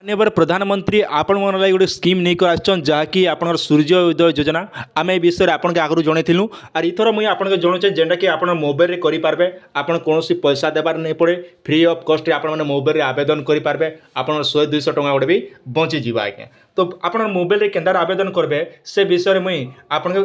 माननीय प्रधानमंत्री आपण मन लगी गोटे स्कीम नहीं कर आछन जहाँकि आपन सूर्य उदय योजना आम ए विषय आपन के आगु जनइलु आर इथर मुझे आपन के जनाऊे जेनटा कि आप मोबाइल रे करि पारबे आपन कोनोसी पैसा देबार नहीं पड़े फ्री ऑफ कॉस्ट आपन माने मोबाइल रे आवेदन करि पारबे आपन 100-200 टंका गोटे भी बंची जीवा आज्ञा। तो आपन मोबाइल रे केंदार आवेदन करबे से विषय मुई आपन के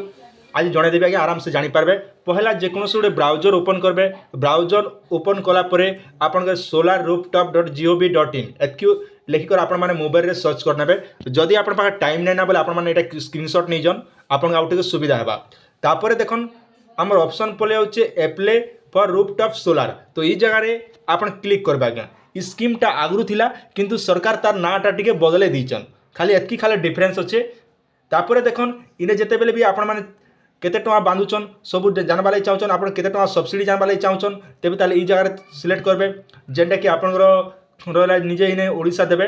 आज जनईदेवी आज्ञा आराम से जानीपारे। पहला जेकोसी गोटे ब्राउजर ओपन करबे ब्राउजर ओपन कलापर आपन के solarrooftop.gov.in एतक्यू लिखिकर आपण मैंने मोबाइल रे सर्च करने जदि आप टाइम नहीं ना बोले आप स्क्रीनशॉट नहीं जन आपन आउट सुविधा है। तापर देखन आमर ऑप्शन पले होचे एप्ले फॉर रूफटॉप सोलार। तो ये जगह आप क्लिक करबे आज्ञा। ई स्कीमटा आगु थिला किंतु सरकार तार नाटा टिके बदले दीचन खाली एतकी खाली डिफरेंस अच्छे। तापर देखन इने जेते बेले भी आपण माने केते टका बांधुचन सब जानवा लगी चाहून आप केते सब्सिडी जानवा लगी चाहून तेज ताले ई जगह सिलेक्ट करबे जेनटा कि आपनकर रहा निजे इने ओडिशा देबे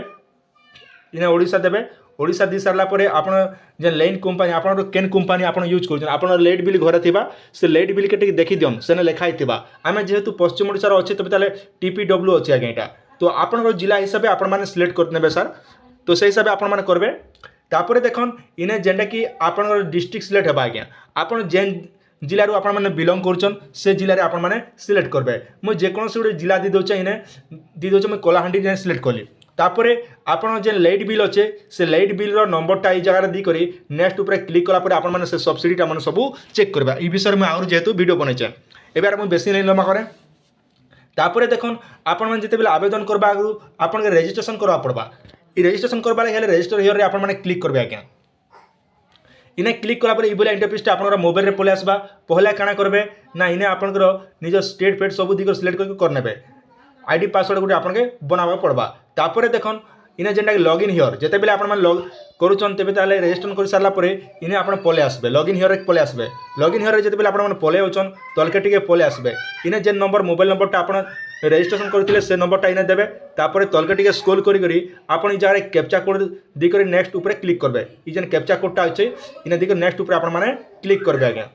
इने ओडिशा देबे ओडिशा दी सारा पर आपन जे लाइन कंपनी आपन केन कंपनी आपन यूज करछन आपन लाइट बिल घरे थिबा से लाइट बिल के टिक देखि दियन सेने लेखाई थिबा आमे जेहेतु पश्चिम ओडिशा रो अछि तबे ताले टीपीडब्ल्यू अछि आगे एटा। तो आपन जिला हिसाब आपन माने सिलेक्ट करने बे सर तो से हिसाब आपन माने करबे। तापर देखन इने जेंटा कि आपन डिस्ट्रिक्ट सिलेक्ट हेबा आज्ञा आपन जेन जिलारू आप बिलंग कर से जिले आप सिलेक्ट करबे। मुझे जेकोसी गोटे जिला दी दौचे इने दी दौचे मुझे कलाहांडी जाए सिलेक्ट कली। तापर आपन जे लाइट बिल अच्छे से लाइट बिल नंबरटा ये जगह दी करी नेक्स्ट ऊपर क्लिक कलापर आप से सब्सिडीटा मैंने सब चेक करबा। ई विषय में आहुरी जेहेतु वीडियो बनैचे एबार मुझे बेसी नहीं लम्बा करें। तापर देखन आपण मैंने जिते आवेदन करबा आगु आपन रजिस्ट्रेशन करवा पड़बा। ई रजिस्ट्रेशन करबा हेले रजिस्टर हियर आप क्लिक करबे आज्ञा। इने क्लिक कलापर ये इंटरफेस आप मोबाइल रे पले आसबा। पहला काଣା करबे ना इने आपनकर निज स्टेट फेट सब दिग सिलेक्ट करने आईडी पासवर्ड गोटे आपन बनावा पड़बा। तापर देखन इने जेनटा लॉगिन हियर जेते बेले आपण लॉग करूछन तेबे ताले रजिस्ट्रेशन कर सारला परे इने आपण पले आसबे लॉगिन हियर पले आसबे। लॉगिन हियर जेते बेले आपण पले होचन तलके टिके पले आसबे इने जे नंबर मोबाइल नंबरटा आपण रजिस्ट्रेशन करथिले से नंबरटा इने देबे। तापर तलके टिके स्क्रॉल करी करी आपण ई जगह कैप्चा कोड दी करी नेक्स्ट ऊपर क्लिक करबे। ई जेन कैप्चा कोडटा अछि इने दी करी नेक्स्ट ऊपर आपण माने क्लिक करबे आज्ञा।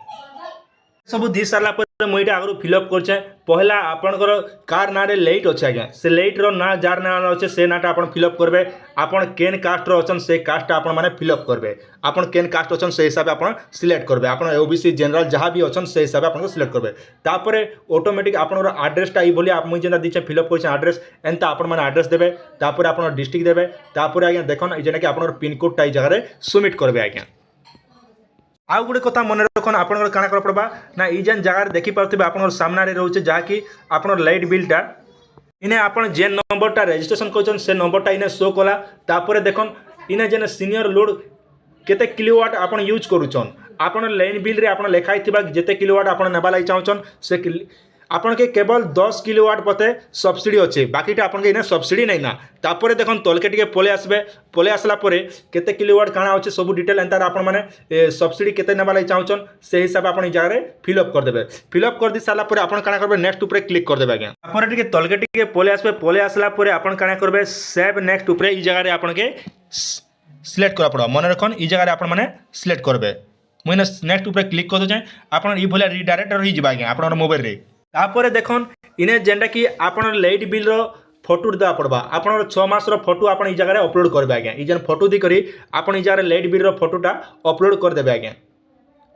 सब दी सारा पर मुझे आगु फिलअप कर पहला आपणकर कार ना लाइट अच्छे आज्ञा से लाइट रो ना जार ना अच्छे से नाटा आप फिलअप करेंगे। आपन केन कास्ट अच्छन से कास्ट आप फिलअप करेंगे आपन केन कास्ट अच्छन से हिसाब आप सिलेक्ट करेंगे आपन ओबीसी जनरल जहाँ भी अच्छन से हिसाब आप सिलेक्ट करेंगे। तापर ऑटोमेटिक आपन आड्रेसटा ये बोली मुझे जेना दीचे फिलअप कर आड्रेस एंता आपण मैंने आड्रेस देवे तापर आप डिस्ट्रिक्ट देवे तापर आज्ञा देखन जेना कि आप पिनकोडटा ये जगह सबमिट करेंगे आज्ञा। आउ गोटे कथा मन रखन आपन काଣା कर पड़बा ना ई जेन जगह देखि पारथिबे आपन सामने रोचे जहाँकि आपन लाइट बिलटा इने आपन जेन नंबरटा रजिस्ट्रेशन करछन से नंबरटा इने शो कला। तापर देखन इने जेन सीनियर लोड केते किलोवाट आपन यूज करूछन आपन लाइन बिल रे आपन लेखाई थिबा जेते किलोवाट आपन नेबा लागि चाहछन से आपन के केवल 10 किलोवाट पते सब्सिडी अच्छे बाकीटा आपन के इने सब्सिडी नहीं ना। तापर देखन तलके टिके पले आसबे पले आसला परे केते किलोवाट काଣା अच्छे सब डिटेल एंतार आपन माने सब्सिडी केते नेबा लागि चाहछन से हिसाब आपन ई जगह रे फिलअप कर देबे। फिलअप कर दी साला परे आपन काଣା करबे नेक्स्ट ऊपर क्लिक कर देबे आज्ञा। तापर टिके तलके टिके पले आसबे पले आसला परे आपन काଣା करबे सेव नेक्स्ट ऊपर ई जगह रे आपन के सिलेक्ट करा पड़ो मन रखन ई जगह रे आपन माने सिलेक्ट करबे। मुइने नेक्स्ट ऊपर क्लिक कर दो जाय आपन ई भले रिडायरेक्ट रही जिबा आज्ञा आपन मोबाइल रे। तापर देखन इने जेनटा कि आपन लाइट बिल रो फोटो देवा पड़बा आपन 6 मास रो फोटो आपन ई जगह अपलोड करबे आज्ञा। ई जेन फोटो दी करी आपन ई जगह लाइट बिल रो फोटोटा अपलोड कर देबे आज्ञा।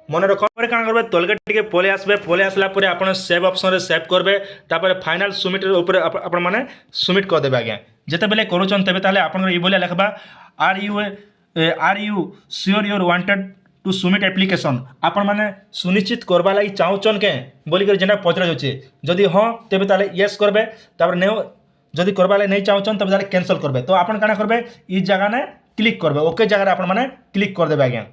मन रखन पर काण करबे तलके टिके पले आसबे पले आसला परे आपन सेव ऑप्शन रे सेव करबे तापर फाइनल सबमिट ऊपर आपन माने सबमिट कर देबे आज्ञा। जेते बेले करूछन तबे ताले आपन ई बोले लिखबा are you sure your wanted to submit application आपण माने सुनिश्चित करबा लागि चाहूचन के बोली कर जेना पचरा जाउचे जदि हां तेबे ताले यस करबे तापर ने जदि करबा लागि नहीं चाहूचन तबे ताले कैंसिल करबे। तो आपण काना करबे ई जगह ने क्लिक करबे ओके जगह रे आपण माने क्लिक कर देबे आज्ञा।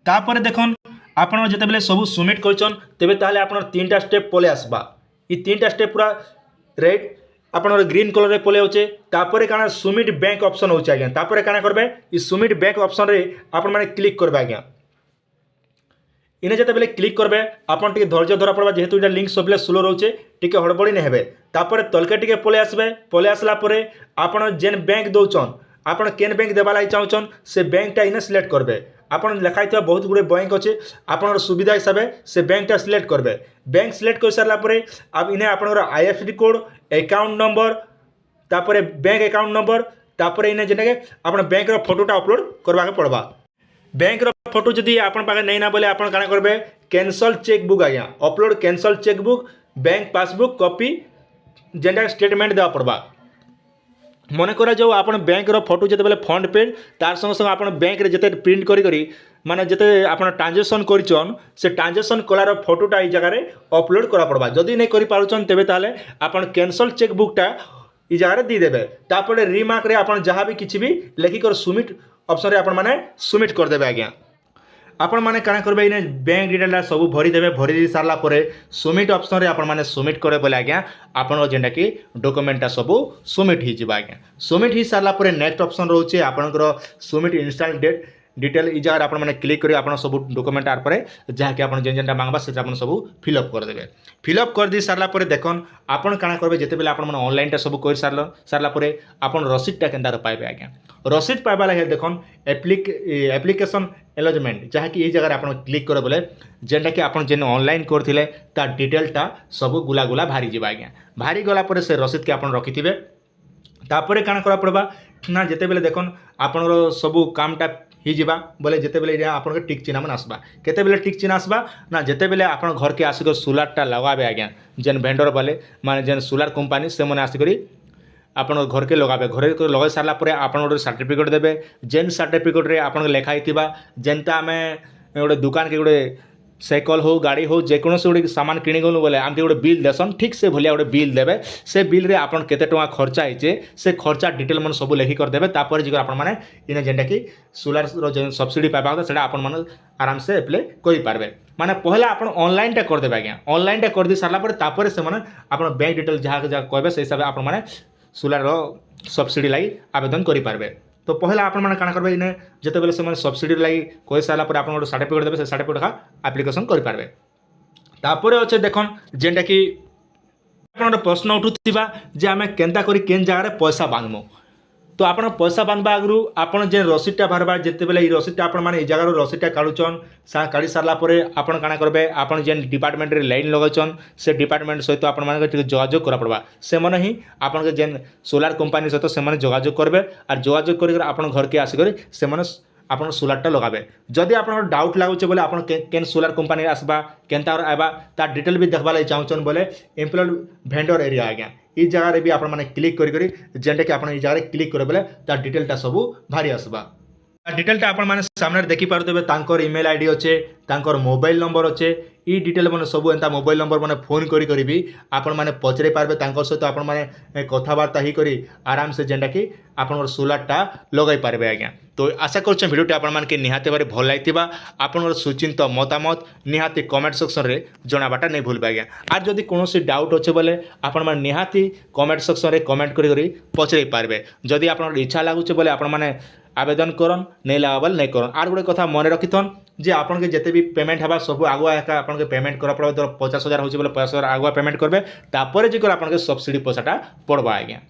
तापर देखन आपण जते बेले सब सबमिट करचन तेबे ताले आपण तीनटा स्टेप पले आसबा। ई तीनटा स्टेप पूरा रेड आपन ग्रीन कलर रे पले होचे तापर काना सबमिट बैंक ऑप्शन होचे आज्ञा। तापर काना करबे ई सबमिट बैंक ऑप्शन रे आपन माने क्लिक करबे आज्ञा। इने जते बेले क्लिक करबे आपन टिके धैर्य धरा पड़बा जेहेतु इटा लिंक सबले स्लो रहउचे टिके हड़बड़ी नै हेबे। तापर तलके टिके पले आसबे पले आसला परे आपन जेन बैंक दउचन आपन केन बैंक देबा लागि चाहउचन से बैंकटा इने सिलेक्ट करबे। आपन लेखाई था बहुत गुड़े बैंक अच्छे आपन सुविधा हिसाब से बैंकटा सिलेक्ट करबे। बैंक सिलेक्ट कर सारा आप इन्हें आपन आईएफएससी कोड अकाउंट नंबर तापर बैंक अकाउंट नंबर तापर इने जेटा के आपण बैंक रो फोटोटा अपलोड करबा के पड़बा। बैंक रो फोटो जदि आपण पाखे नहीं ना बोले आपण काना करबे कैंसल चेकबुक आज्ञा upload cancel chequebook bank passbook copy जेटा स्टेटमेंट देवा पड़बा। मन करा जो आपण बैंक रो फोटो जते बेले फंड पेड तार संग संग आपण बैंक रे जते प्रिंट करी करी माने जते आपण ट्रांजैक्शन करिचन से ट्रांजैक्शन कलार फोटोटा ई जगह रे अपलोड करा पड़बा। जदि नहीं करि पारुचन तेबे ताले आपण कैंसल चेकबुकटा ई जगह रे दी देबे। तापर रिमार्क रे आपण जहां भी किछि भी लेखि कर सबमिट ऑप्शन रे आपण माने सबमिट कर देबे आज्ञा। आपण माने काना करबे इने बैंक डिटेल सब भरी देबे। भरी दी सारला परे सबमिट ऑप्शन रे आपण माने सबमिट करे बोले आज्ञा आपण जेंडा कि डॉक्यूमेंटटा सब सबमिट ही जिबा आज्ञा। सबमिट ही सारला परे नेक्स्ट ऑप्शन रहउचे आपनकर सबमिट इंस्टॉल डेट डिटेल ई जगह आपण माने क्लिक करी आपण सब डॉक्यूमेंट आर परे जहा कि आपण जेन जेनटा मांगबा से आपण सब फिलअप कर देबे। फिलअप कर दी सारला परे देखन आपण काना करबे जते बेले आपण माने ऑनलाइन टा सब कर सारला परे आपण रसीद टा केनदार पाइबे आज्ञा। रसीद पाइबा लागे देखन एप्लिकेशन एलॉजमेंट जहा कि ई जगह आपण क्लिक करे बोले जेनटा कि आपण जेन ऑनलाइन करथिले ता डिटेलटा सब गुला गुला भारी जिबा आज्ञा। भारी गला परे से रसीद के आपण रखिथिबे। तापरे काना करा पड़बा ना जते बेले देखन आपनर सब कामटा ही जिबा बोले जते बेले आपन टिक चिन्ह मन आसबा। केते बेले टिक चिन्ह आसबा ना जते बेले आपन घर के आसिक सोलारटा लगाबे आज्ञा। जेन वेंडर वाले माने जेन सोलार कंपनी से मने आसिकरी आपन घर के लगाबे। घर के लगा सारला परे आपन गोटे सर्टिफिकेट देबे। जेन सर्टिफिकेट रे आपन लिखा हिथिबा जेनता आमे गोटे दुकान के गोटे साइकल हो गाड़ी हो जेकोसी गोटे सामान किणी गलु बोले आमके गोटे बिल देसन ठीक से भलिया गोटे बिल देबे। से बिल रे आपन केते टका खर्चा होइचे से खर्चा डिटेल मन सब लेखि कर देबे। तापर जे आपन माने इने जेंटा कि सोलार रो जे सब्सिडी पाबा सेटा आपन माने आराम से अप्लाई करि पारबे। माने पहला आपन ऑनलाइन टा कर देबे आज्ञा। ऑनलाइन टा कर दी सारला पर तापर से माने आपन बैंक डिटेल जहा कहबे से हिसाब आपन माने सोलार रो सब्सिडी लागि आवेदन करि पारबे। तो पहला आपण माने काना करबे इने जते बेले से सब्सिडी लागि कहि साला पर आपण गोटे सर्टिफिकेट देबे से सर्टिफिकेट का एप्लिकेशन करि पारबे। तापर अच्छे देखन जेंटा कि आपण प्रश्न उठुथिबा जे आमे केनता करी केन जगह रे पैसा बांधमु। तो आपण पैसा बांधबा आगु आपण जे रसीदटा बारबा जते बेले ई रसीदटा आपण माने ई जगह रो रसीदटा काढुचन काढी सारला परे आपण काना करबे आपण जेन डिपार्टमेंट रे लाइन लगचन से डिपार्टमेंट सहित आपण माने टिके जोगाजोग करा पड़बा। से माने ही आपण के जेन सोलार कंपनी सहित से माने जोगाजोग करबे और जोगाजोग करी आपण घर के आसी करी से माने आपण सोलारटा लगाबे। जदि आपण डाउट लागुचे बोले आपण केन सोलार कंपनी आसबा केनता आबा ता डिटेल भी देखबा लागि चाहउचन बोले एम्प्लॉयड वेंडर एरिया आज्ञा। ई जगह रे भी आपण माने क्लिक करी करी जेंटा कि आपण ई जगह रे क्लिक करे बोले ता डिटेलटा सब भारी आसबा। डिटेलटा आपण माने सामने देखि पारुतबे तांकर ईमेल आईडी अच्छे तांकर मोबाइल नंबर अच्छे ई डिटेल माने सब एंता मोबाइल नंबर माने फोन करी करी भी आपण माने पचरे पारबे। तांकर सहित आपण माने कथाबार्ता ही करी आराम से जेंटा कि आपनर सोलारटा लगाई पारबे आज्ञा। तो आशा करछन भिडियोटी आपण मानके निहाते बारे भल लागितिबा। आपनर सुचिंत मतामत निहाती कमेंट सेक्शन रे जणाबाटा नै भूलबे आज्ञा। आर जदि कोनोसी डाउट अच्छे बोले आपण माने निहाती कमेंट सेक्शन रे कमेंट करी करी पचरे पारबे। जदि आपनर इच्छा लागुचे बोले आपण माने आवेदन करन नहीं लगाबल नहीं करन। आर गोटे कथा मन रखिथन जे आपन के जते भी पेमेंट हबा सब आगुआ एका आपन के पेमेंट करा पड़बा। 50,000 होचे बोले 50,000 आगुआ पेमेंट करबे तापर जे कर आपन के सब्सिडी पैसाटा पड़बा आज्ञा।